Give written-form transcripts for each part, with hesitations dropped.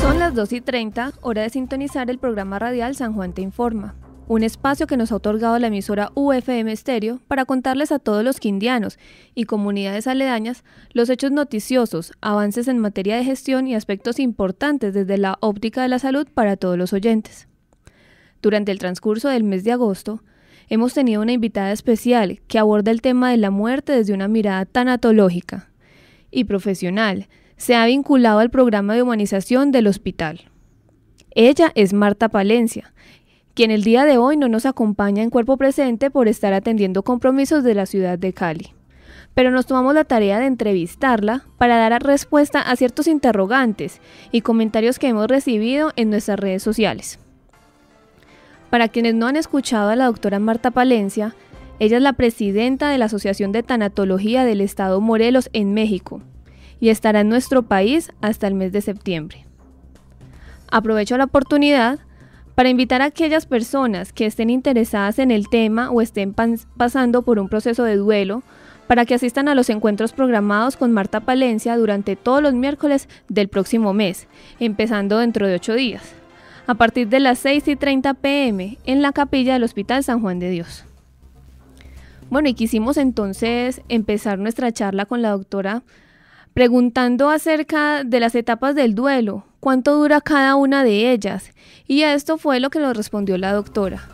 Son las 2:30, hora de sintonizar el programa radial San Juan Te Informa, un espacio que nos ha otorgado la emisora UFM Estéreo para contarles a todos los quindianos y comunidades aledañas los hechos noticiosos, avances en materia de gestión y aspectos importantes desde la óptica de la salud para todos los oyentes. Durante el transcurso del mes de agosto, hemos tenido una invitada especial que aborda el tema de la muerte desde una mirada tanatológica y profesional. Se ha vinculado al programa de humanización del hospital. Ella es Marta Palencia, quien el día de hoy no nos acompaña en cuerpo presente por estar atendiendo compromisos de la ciudad de Cali. Pero nos tomamos la tarea de entrevistarla para dar respuesta a ciertos interrogantes y comentarios que hemos recibido en nuestras redes sociales. Para quienes no han escuchado a la doctora Marta Palencia, ella es la presidenta de la Asociación de Tanatología del Estado Morelos en México y estará en nuestro país hasta el mes de septiembre. Aprovecho la oportunidad para invitar a aquellas personas que estén interesadas en el tema o estén pasando por un proceso de duelo para que asistan a los encuentros programados con Marta Palencia durante todos los miércoles del próximo mes, empezando dentro de 8 días, a partir de las 6:30 p.m. en la capilla del Hospital San Juan de Dios. Bueno, y quisimos entonces empezar nuestra charla con la doctora preguntando acerca de las etapas del duelo, cuánto dura cada una de ellas, y a esto fue lo que nos respondió la doctora.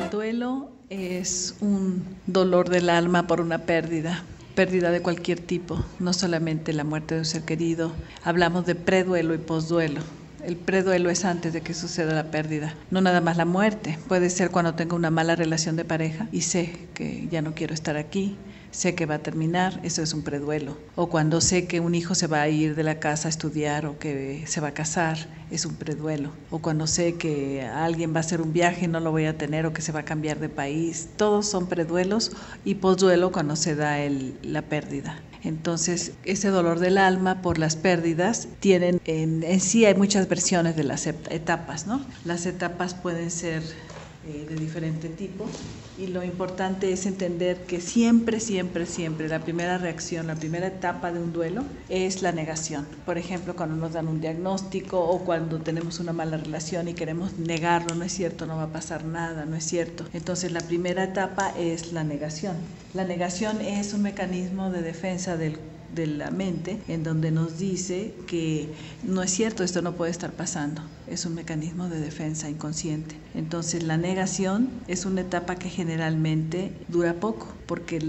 El duelo es un dolor del alma por una pérdida de cualquier tipo, no solamente la muerte de un ser querido. Hablamos de preduelo y posduelo. El preduelo es antes de que suceda la pérdida, no nada más la muerte. Puede ser cuando tengo una mala relación de pareja y sé que ya no quiero estar aquí, sé que va a terminar, eso es un preduelo. O cuando sé que un hijo se va a ir de la casa a estudiar o que se va a casar, es un preduelo. O cuando sé que alguien va a hacer un viaje y no lo voy a tener o que se va a cambiar de país, todos son preduelos, y posduelo cuando se da la pérdida. Entonces, ese dolor del alma por las pérdidas tienen, en sí hay muchas versiones de las etapas, ¿no? Las etapas pueden ser de diferente tipo, y lo importante es entender que siempre la primera reacción, la primera etapa de un duelo es la negación. Por ejemplo, cuando nos dan un diagnóstico o cuando tenemos una mala relación y queremos negarlo, no es cierto, no va a pasar nada, no es cierto. Entonces la primera etapa es la negación. La negación es un mecanismo de defensa de la mente, en donde nos dice que no es cierto, esto no puede estar pasando. Es un mecanismo de defensa inconsciente. Entonces la negación es una etapa que generalmente dura poco, porque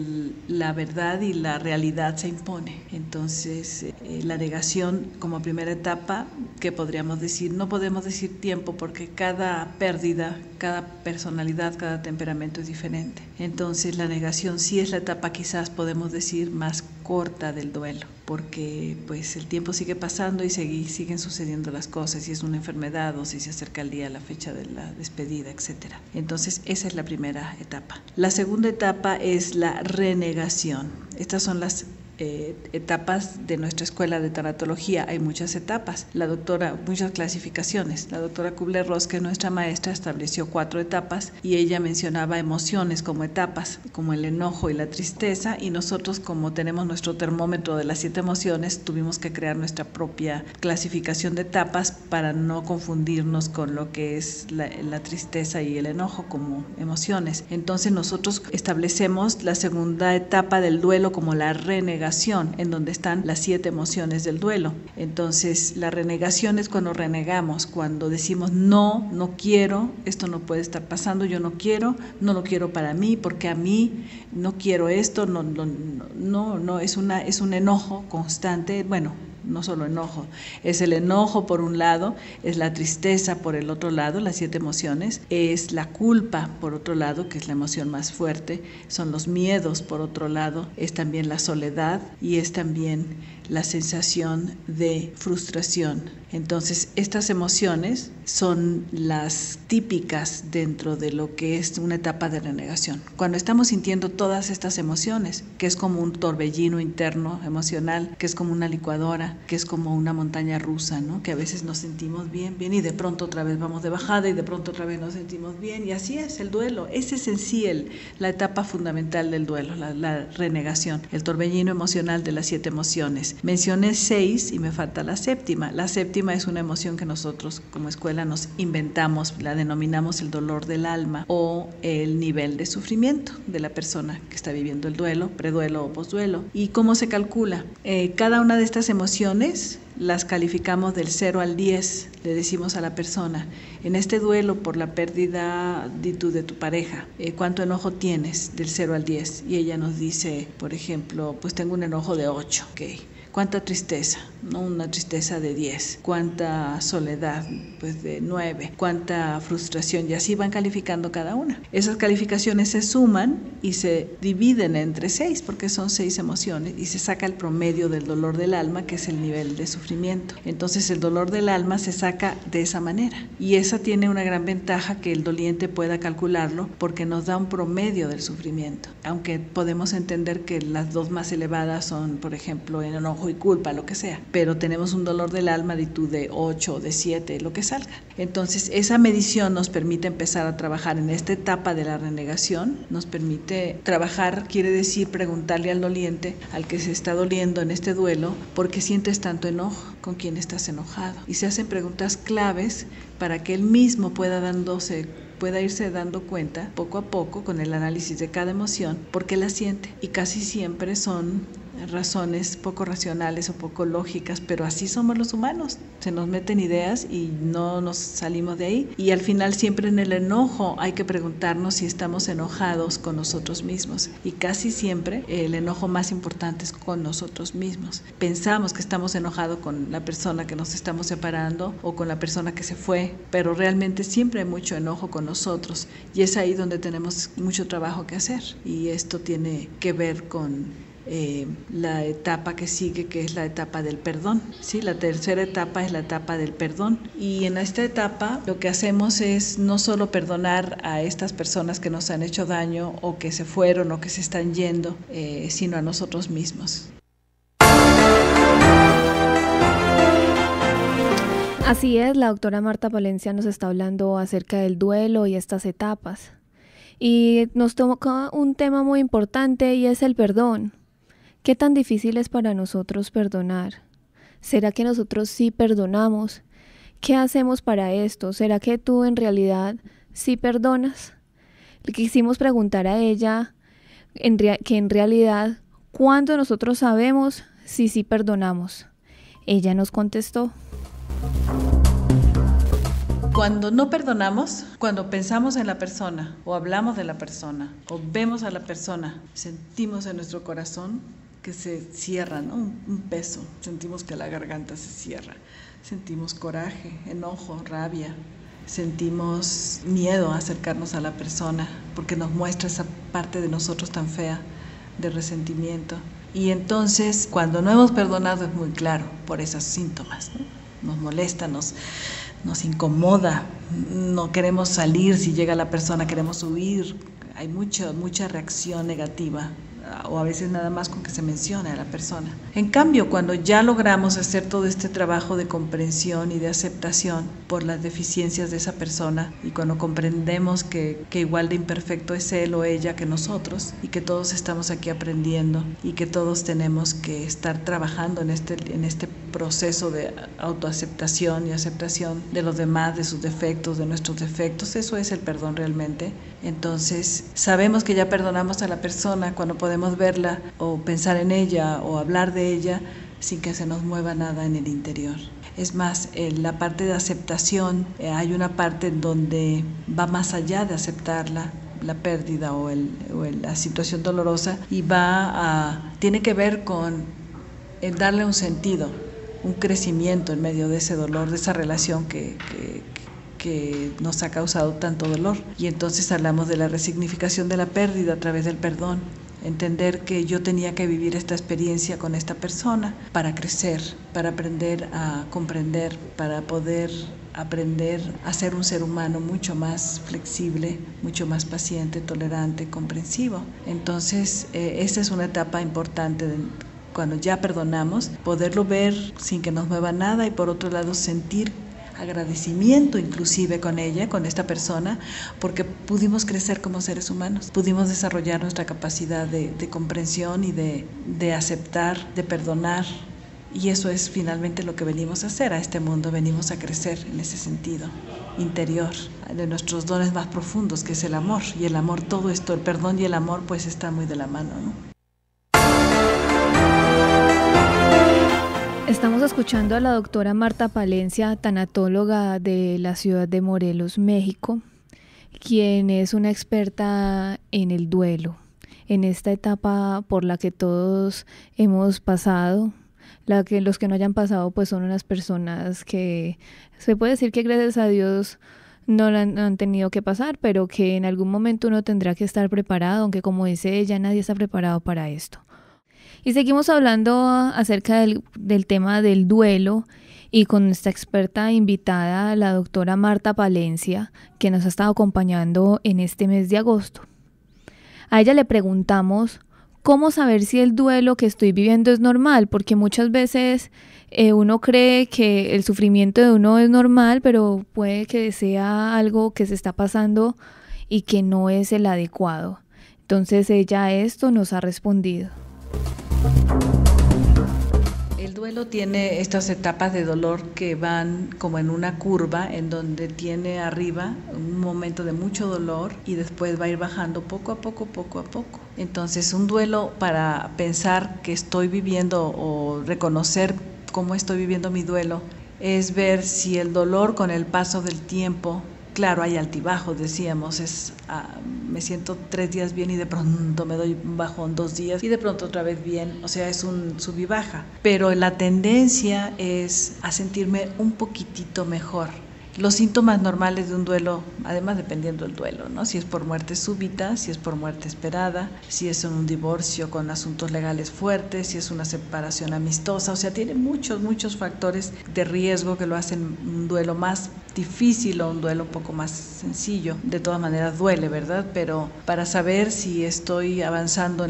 la verdad y la realidad se impone. Entonces la negación como primera etapa, que podríamos decir, no podemos decir tiempo, porque cada pérdida, cada personalidad, cada temperamento es diferente. Entonces la negación sí es la etapa, quizás podemos decir, más corta del duelo, porque pues el tiempo sigue pasando y siguen sucediendo las cosas, y es una enfermedad o si se acerca el día, la fecha de la despedida, etcétera. Entonces esa es la primera etapa. La segunda etapa es la renegación. Estas son las etapas de nuestra escuela de tanatología. Hay muchas etapas, muchas clasificaciones. La doctora Kubler-Ross, que es nuestra maestra, estableció 4 etapas, y ella mencionaba emociones como etapas, como el enojo y la tristeza, y nosotros, como tenemos nuestro termómetro de las 7 emociones, tuvimos que crear nuestra propia clasificación de etapas para no confundirnos con lo que es la tristeza y el enojo como emociones. Entonces nosotros establecemos la segunda etapa del duelo como la renegación, en donde están las 7 emociones del duelo. Entonces la renegación es cuando renegamos, cuando decimos no quiero, esto no puede estar pasando, yo no lo quiero para mí, porque a mí no quiero esto, no es un enojo constante. Bueno, no solo enojo, es el enojo por un lado, es la tristeza por el otro lado, las 7 emociones, es la culpa por otro lado, que es la emoción más fuerte, son los miedos por otro lado, es también la soledad y es también la sensación de frustración. Entonces, estas emociones son las típicas dentro de lo que es una etapa de renegación. Cuando estamos sintiendo todas estas emociones, que es como un torbellino interno emocional, que es como una licuadora, que es como una montaña rusa, ¿no? Que a veces nos sentimos bien, y de pronto otra vez vamos de bajada y de pronto otra vez nos sentimos bien, y así es el duelo. Ese es en sí la etapa fundamental del duelo, la renegación, el torbellino emocional de las 7 emociones. emociones. Mencioné 6 y me falta la séptima. La séptima es una emoción que nosotros como escuela nos inventamos, la denominamos el dolor del alma o el nivel de sufrimiento de la persona que está viviendo el duelo, preduelo o posduelo. ¿Y cómo se calcula? Cada una de estas emociones las calificamos del 0 al 10, le decimos a la persona, en este duelo por la pérdida de tu pareja, ¿cuánto enojo tienes del 0 al 10? Y ella nos dice, por ejemplo, pues tengo un enojo de 8, ok. ¿Cuánta tristeza? ¿No? Una tristeza de 10. ¿Cuánta soledad? Pues de 9. ¿Cuánta frustración? Y así van calificando cada una. Esas calificaciones se suman y se dividen entre 6, porque son 6 emociones, y se saca el promedio del dolor del alma, que es el nivel de sufrimiento. Entonces el dolor del alma se saca de esa manera. Y esa tiene una gran ventaja, que el doliente pueda calcularlo, porque nos da un promedio del sufrimiento. Aunque podemos entender que las dos más elevadas son, por ejemplo, el enojo y culpa, lo que sea, pero tenemos un dolor del alma de 8 o de 7, lo que salga. Entonces esa medición nos permite empezar a trabajar en esta etapa de la renegación, nos permite trabajar, quiere decir preguntarle al doliente, al que se está doliendo en este duelo, ¿por qué sientes tanto enojo? ¿Con quién estás enojado? Y se hacen preguntas claves para que él mismo pueda irse dando cuenta poco a poco con el análisis de cada emoción por qué la siente, y casi siempre son razones poco racionales o poco lógicas, pero así somos los humanos, se nos meten ideas y no nos salimos de ahí, y al final siempre en el enojo hay que preguntarnos si estamos enojados con nosotros mismos, y casi siempre el enojo más importante es con nosotros mismos. Pensamos que estamos enojados con la persona que nos estamos separando o con la persona que se fue, pero realmente siempre hay mucho enojo con nosotros, y es ahí donde tenemos mucho trabajo que hacer, y esto tiene que ver con la etapa que sigue, que es la etapa del perdón. ¿Sí? La tercera etapa es la etapa del perdón, y en esta etapa lo que hacemos es no solo perdonar a estas personas que nos han hecho daño o que se fueron o que se están yendo, sino a nosotros mismos. Así es, la doctora Marta Palencia nos está hablando acerca del duelo y estas etapas. Y nos toca un tema muy importante, y es el perdón. ¿Qué tan difícil es para nosotros perdonar? ¿Será que nosotros sí perdonamos? ¿Qué hacemos para esto? ¿Será que tú en realidad sí perdonas? Le quisimos preguntar a ella que en realidad, ¿cuándo nosotros sabemos si sí perdonamos? Ella nos contestó. Cuando no perdonamos, cuando pensamos en la persona o hablamos de la persona o vemos a la persona, sentimos en nuestro corazón que se cierra, ¿no? Un peso, sentimos que la garganta se cierra, sentimos coraje, enojo, rabia, sentimos miedo a acercarnos a la persona porque nos muestra esa parte de nosotros tan fea de resentimiento. Y entonces, cuando no hemos perdonado, es muy claro por esos síntomas, ¿no? Nos molesta, nos incomoda, no queremos salir, si llega la persona queremos huir, hay mucha reacción negativa, o a veces nada más con que se mencione a la persona. En cambio, cuando ya logramos hacer todo este trabajo de comprensión y de aceptación por las deficiencias de esa persona, y cuando comprendemos que igual de imperfecto es él o ella que nosotros, y que todos estamos aquí aprendiendo, y que todos tenemos que estar trabajando en este proceso de autoaceptación y aceptación de los demás, de sus defectos, de nuestros defectos, eso es el perdón realmente. Entonces, sabemos que ya perdonamos a la persona cuando podemos verla o pensar en ella o hablar de ella sin que se nos mueva nada en el interior. Es más, en la parte de aceptación, hay una parte donde va más allá de aceptar la pérdida o la situación dolorosa, y tiene que ver con el darle un sentido, un crecimiento en medio de ese dolor, de esa relación que nos ha causado tanto dolor. Y entonces hablamos de la resignificación de la pérdida a través del perdón. Entender que yo tenía que vivir esta experiencia con esta persona para crecer, para aprender a comprender, para poder aprender a ser un ser humano mucho más flexible, mucho más paciente, tolerante, comprensivo. Entonces, esta es una etapa importante cuando ya perdonamos, poderlo ver sin que nos mueva nada, y por otro lado sentir agradecimiento inclusive con ella, con esta persona, porque pudimos crecer como seres humanos, pudimos desarrollar nuestra capacidad de comprensión y de aceptar, de perdonar, Y eso es finalmente lo que venimos a hacer a este mundo, venimos a crecer en ese sentido interior, de nuestros dones más profundos, que es el amor. Y el amor, todo esto, el perdón y el amor, pues está muy de la mano, ¿no? Estamos escuchando a la doctora Marta Palencia, tanatóloga de la ciudad de Morelos, México, quien es una experta en el duelo, en esta etapa por la que todos hemos pasado. Los que no hayan pasado pues son unas personas que se puede decir que gracias a Dios no han tenido que pasar, pero que en algún momento uno tendrá que estar preparado, aunque como dice ella, nadie está preparado para esto. Y seguimos hablando acerca del tema del duelo y con esta experta invitada, la doctora Marta Palencia, que nos ha estado acompañando en este mes de agosto. A ella le preguntamos cómo saber si el duelo que estoy viviendo es normal, porque muchas veces uno cree que el sufrimiento de uno es normal, pero puede que sea algo que se está pasando y que no es el adecuado. Entonces ella a esto nos ha respondido. El duelo tiene estas etapas de dolor que van como en una curva, en donde tiene arriba un momento de mucho dolor y después va a ir bajando poco a poco, poco a poco. Entonces un duelo, para pensar que estoy viviendo o reconocer cómo estoy viviendo mi duelo, es ver si el dolor con el paso del tiempo, claro, hay altibajos, decíamos, me siento 3 días bien y de pronto me doy un bajón 2 días y de pronto otra vez bien, o sea, es un sub y baja, pero la tendencia es a sentirme un poquitito mejor. Los síntomas normales de un duelo, además dependiendo del duelo, ¿no? Si es por muerte súbita, si es por muerte esperada, si es un divorcio con asuntos legales fuertes, si es una separación amistosa, o sea, tiene muchos factores de riesgo que lo hacen un duelo más difícil o un duelo un poco más sencillo. De todas maneras duele, ¿verdad? Pero para saber si estoy avanzando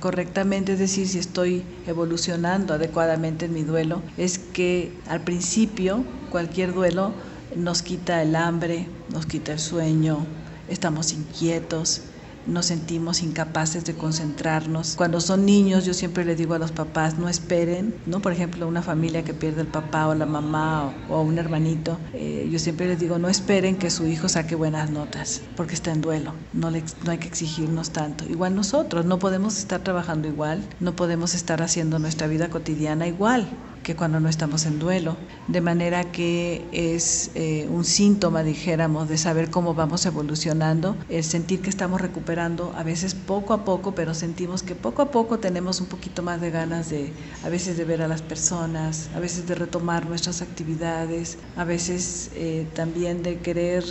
correctamente, es decir, si estoy evolucionando adecuadamente en mi duelo, es que al principio cualquier duelo nos quita el hambre, nos quita el sueño, estamos inquietos, nos sentimos incapaces de concentrarnos. Cuando son niños, yo siempre les digo a los papás, no esperen, ¿no? Por ejemplo, una familia que pierde el papá o la mamá o un hermanito, yo siempre les digo, no esperen que su hijo saque buenas notas, porque está en duelo, no hay que exigirnos tanto. Igual nosotros, no podemos estar trabajando igual, no podemos estar haciendo nuestra vida cotidiana igual que cuando no estamos en duelo, de manera que es un síntoma, dijéramos, de saber cómo vamos evolucionando, el sentir que estamos recuperando, a veces poco a poco, pero sentimos que poco a poco tenemos un poquito más de ganas a veces de ver a las personas, a veces de retomar nuestras actividades, a veces también de querer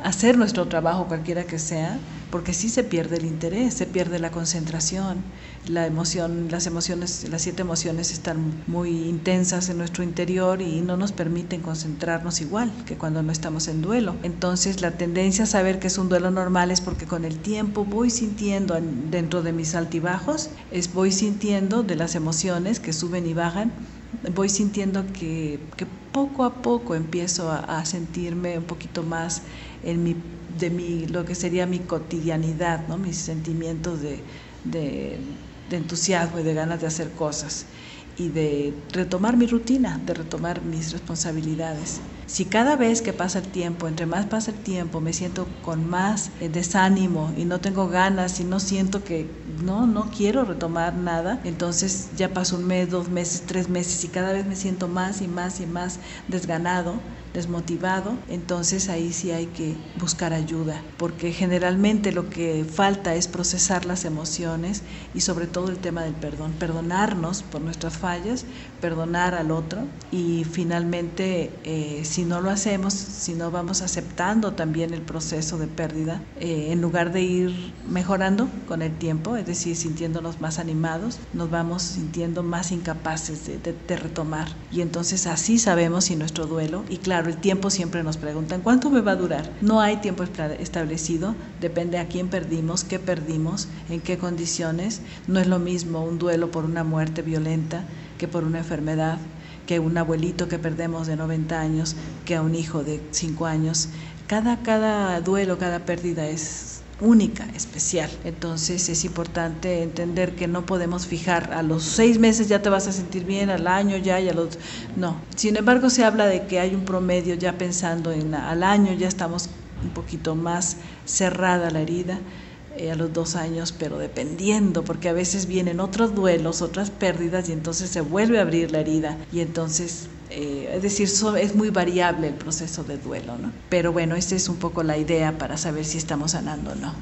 hacer nuestro trabajo, cualquiera que sea, porque sí se pierde el interés, se pierde la concentración, la emoción, las 7 emociones están muy intensas en nuestro interior y no nos permiten concentrarnos igual que cuando no estamos en duelo. Entonces la tendencia a saber que es un duelo normal es porque con el tiempo voy sintiendo dentro de mis altibajos, voy sintiendo de las emociones que suben y bajan, voy sintiendo que poco a poco empiezo a sentirme un poquito más lo que sería mi cotidianidad, ¿no? Mis sentimientos de entusiasmo y de ganas de hacer cosas y de retomar mi rutina, de retomar mis responsabilidades. Si cada vez que pasa el tiempo, entre más pasa el tiempo, me siento con más desánimo y no tengo ganas y no siento que no quiero retomar nada, entonces ya pasó 1 mes, 2 meses, 3 meses y cada vez me siento más y más y más desganado, desmotivado, entonces ahí sí hay que buscar ayuda, porque generalmente lo que falta es procesar las emociones y sobre todo el tema del perdón, perdonarnos por nuestras fallas, perdonar al otro y finalmente si no lo hacemos, si no vamos aceptando también el proceso de pérdida, en lugar de ir mejorando con el tiempo, es decir, sintiéndonos más animados, nos vamos sintiendo más incapaces de retomar y entonces así sabemos si nuestro duelo, y claro, el tiempo siempre nos preguntan, ¿cuánto me va a durar? No hay tiempo establecido, depende a quién perdimos, qué perdimos, en qué condiciones. No es lo mismo un duelo por una muerte violenta que por una enfermedad, que un abuelito que perdemos de 90 años, que a un hijo de 5 años. Cada duelo, cada pérdida es única, especial. Entonces es importante entender que no podemos fijar a los 6 meses ya te vas a sentir bien, al año ya y a los... No. Sin embargo, se habla de que hay un promedio ya pensando en al año ya estamos un poquito más cerrada la herida, a los 2 años, pero dependiendo, porque a veces vienen otros duelos, otras pérdidas y entonces se vuelve a abrir la herida y entonces... es decir, es muy variable el proceso de duelo, ¿no? Pero bueno, esta es un poco la idea para saber si estamos sanando o no.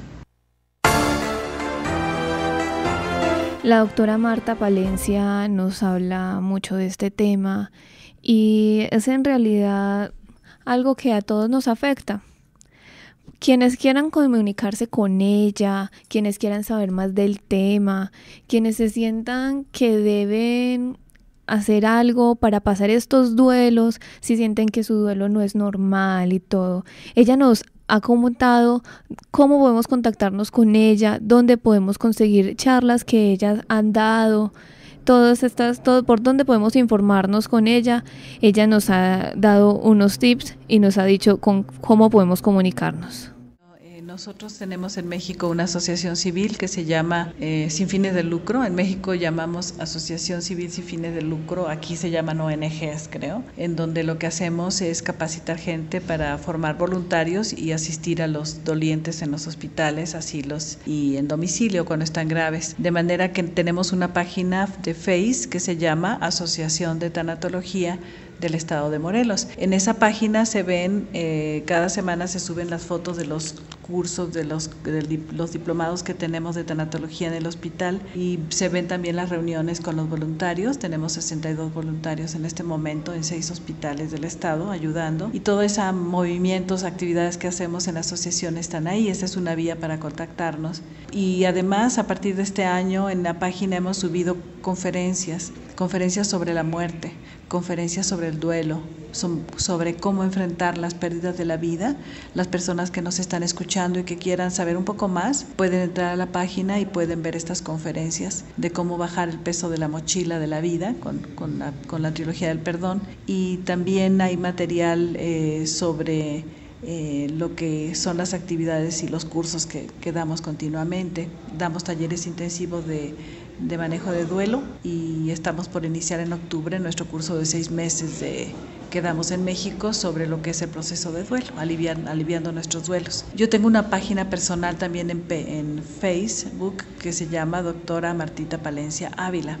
La doctora Marta Palencia nos habla mucho de este tema y es en realidad algo que a todos nos afecta. Quienes quieran comunicarse con ella, quienes quieran saber más del tema, quienes se sientan que deben hacer algo para pasar estos duelos, si sienten que su duelo no es normal y todo. Ella nos ha comentado cómo podemos contactarnos con ella, dónde podemos conseguir charlas que ellas han dado, todo por dónde podemos informarnos con ella. Ella nos ha dado unos tips y nos ha dicho cómo podemos comunicarnos. Nosotros tenemos en México una asociación civil que se llama Sin Fines de Lucro. En México llamamos Asociación Civil Sin Fines de Lucro, aquí se llaman ONGs, creo, en donde lo que hacemos es capacitar gente para formar voluntarios y asistir a los dolientes en los hospitales, asilos y en domicilio cuando están graves. De manera que tenemos una página de Facebook que se llama Asociación de Tanatología del Estado de Morelos. En esa página se ven, cada semana se suben las fotos de los cursos, de los diplomados que tenemos de tanatología en el hospital y se ven también las reuniones con los voluntarios. Tenemos 62 voluntarios en este momento en 6 hospitales del estado ayudando y todos esos movimientos, actividades que hacemos en la asociación están ahí. Esta es una vía para contactarnos y además a partir de este año en la página hemos subido conferencias sobre la muerte, conferencias sobre el duelo, sobre cómo enfrentar las pérdidas de la vida. Las personas que nos están escuchando y que quieran saber un poco más pueden entrar a la página y pueden ver estas conferencias de cómo bajar el peso de la mochila de la vida con la trilogía del perdón. Y también hay material sobre lo que son las actividades y los cursos que damos continuamente. Damos talleres intensivos de manejo de duelo y estamos por iniciar en octubre nuestro curso de 6 meses que damos en México sobre lo que es el proceso de duelo, aliviando nuestros duelos. Yo tengo una página personal también en Facebook que se llama Doctora Martita Palencia Ávila.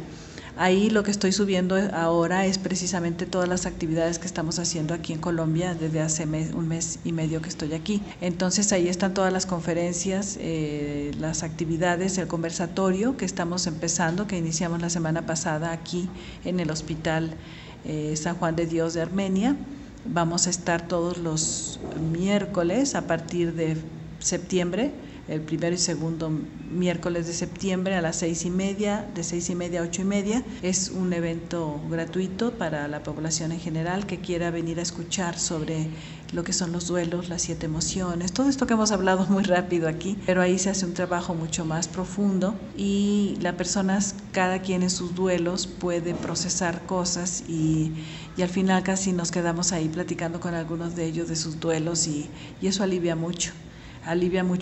Ahí lo que estoy subiendo ahora es precisamente todas las actividades que estamos haciendo aquí en Colombia desde hace un mes y medio que estoy aquí. Entonces ahí están todas las conferencias, las actividades, el conversatorio que estamos empezando, que iniciamos la semana pasada aquí en el Hospital San Juan de Dios de Armenia. Vamos a estar todos los miércoles a partir de septiembre, el primero y segundo miércoles de septiembre a las 6:30, de 6:30 a 8:30. Es un evento gratuito para la población en general que quiera venir a escuchar sobre lo que son los duelos, las 7 emociones, todo esto que hemos hablado muy rápido aquí, pero ahí se hace un trabajo mucho más profundo y las personas, cada quien en sus duelos puede procesar cosas y al final casi nos quedamos ahí platicando con algunos de ellos de sus duelos y eso alivia mucho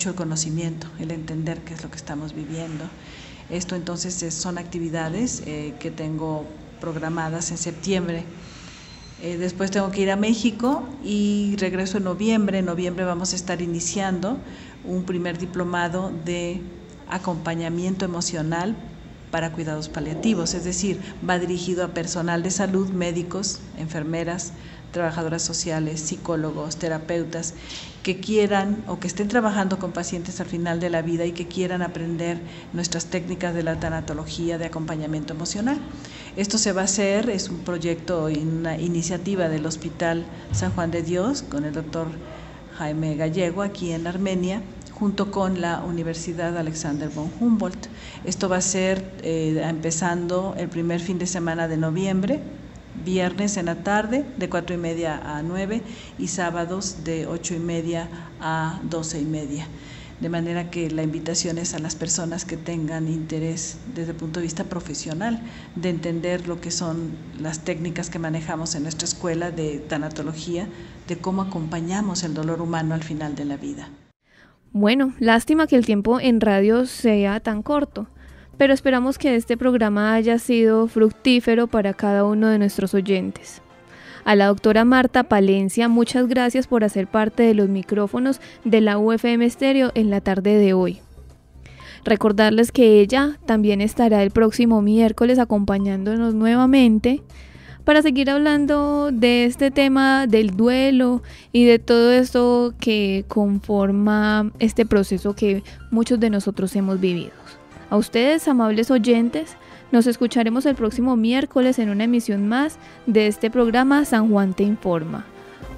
el conocimiento, el entender qué es lo que estamos viviendo. Esto entonces son actividades que tengo programadas en septiembre. Después tengo que ir a México y regreso en noviembre. En noviembre vamos a estar iniciando un primer diplomado de acompañamiento emocional para cuidados paliativos, es decir, va dirigido a personal de salud, médicos, enfermeras, trabajadoras sociales, psicólogos, terapeutas, que quieran o que estén trabajando con pacientes al final de la vida y que quieran aprender nuestras técnicas de la tanatología de acompañamiento emocional. Esto se va a hacer, es un proyecto y una iniciativa del Hospital San Juan de Dios con el doctor Jaime Gallego aquí en Armenia, junto con la Universidad Alexander von Humboldt. Esto va a ser empezando el primer fin de semana de noviembre, viernes en la tarde de 4:30 a 9 y sábados de 8:30 a 12:30. De manera que la invitación es a las personas que tengan interés desde el punto de vista profesional de entender lo que son las técnicas que manejamos en nuestra escuela de tanatología, de cómo acompañamos el dolor humano al final de la vida. Bueno, lástima que el tiempo en radio sea tan corto, pero esperamos que este programa haya sido fructífero para cada uno de nuestros oyentes. A la doctora Marta Palencia, muchas gracias por hacer parte de los micrófonos de la UFM Estéreo en la tarde de hoy. Recordarles que ella también estará el próximo miércoles acompañándonos nuevamente para seguir hablando de este tema del duelo y de todo esto que conforma este proceso que muchos de nosotros hemos vivido. A ustedes, amables oyentes, nos escucharemos el próximo miércoles en una emisión más de este programa San Juan te informa.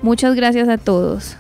Muchas gracias a todos.